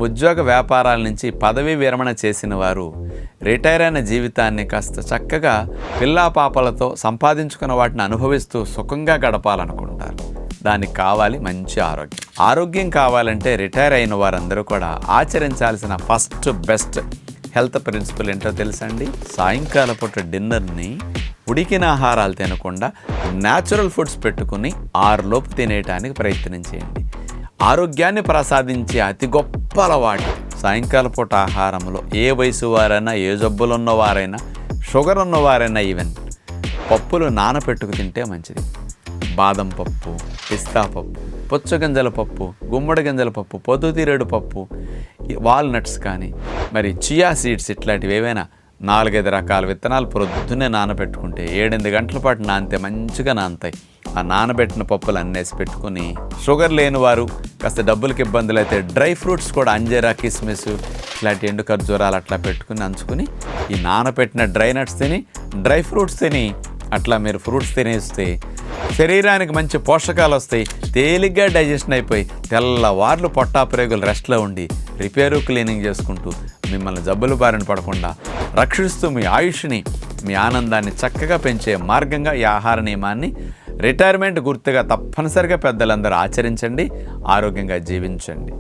ఉద్యోగ వ్యాపారాల నుంచి పదవీ విరమణ చేసిన వారు రిటైర్ అయిన జీవితాన్ని కాస్త చక్కగా పిల్లా పాపలతో సంపాదించుకున్న వాటిని అనుభవిస్తూ సుఖంగా గడపాలనుకుంటారు. దానికి కావాలి మంచి ఆరోగ్యం. ఆరోగ్యం కావాలంటే రిటైర్ అయిన వారందరూ కూడా ఆచరించాల్సిన ఫస్ట్ బెస్ట్ హెల్త్ ప్రిన్సిపల్ ఏంటో తెలుసండి? సాయంకాల పూట డిన్నర్ని ఉడికిన ఆహారాలు తినకుండా న్యాచురల్ ఫుడ్స్ పెట్టుకుని 6 లోపు తినేయటానికి ప్రయత్నం చేయండి. ఆరోగ్యాన్ని ప్రసాదించే అతి గొప్ప అలవాటు సాయంకాల పూట ఆహారంలో ఏ వయసు వారైనా, ఏ జబ్బులు ఉన్నవారైనా, షుగర్ ఉన్నవారైనా ఈవెన్ పప్పులు నానపెట్టుకు తింటే మంచిది. బాదం పప్పు, పిస్తా పప్పు, పుచ్చగింజల పప్పు, గుమ్మడి గింజల పప్పు, పొద్దుతిరేడు పప్పు, వాల్నట్స్ కానీ మరి చియా సీడ్స్ ఇట్లాంటివి ఏవైనా 4-5 రకాల విత్తనాలు ప్రొద్దునే నానబెట్టుకుంటే 7-8 గంటల పాటు నానితే మంచిగా నానతాయి. ఆ నానబెట్టిన పప్పులు అన్నేసి పెట్టుకుని, షుగర్ లేని వారు కాస్త డబ్బులకి ఇబ్బందులు అయితే డ్రై ఫ్రూట్స్ కూడా అంజీరా, కిస్మిస్ ఇట్లాంటి ఎండు ఖర్జూరాలు అట్లా పెట్టుకుని నంచుకుని ఈ నానబెట్టిన డ్రై నట్స్ తిని, డ్రై ఫ్రూట్స్ తిని అట్లా మీరు ఫ్రూట్స్ తినేస్తే శరీరానికి మంచి పోషకాలు వస్తాయి. తేలిగ్గా డైజెషన్ అయిపోయి తెల్లవార్లు పొట్టాప్రేగులు రెస్ట్లో ఉండి రిపేరు క్లీనింగ్ చేసుకుంటూ మిమ్మల్ని జబ్బుల బారిన పడకుండా రక్షిస్తూ మీ ఆయుష్ని, మీ ఆనందాన్ని చక్కగా పెంచే మార్గంగా ఈ ఆహార నియమాన్ని రిటైర్మెంట్ గుర్తుగా తప్పనిసరిగా పెద్దలందరూ ఆచరించండి. ఆరోగ్యంగా జీవించండి.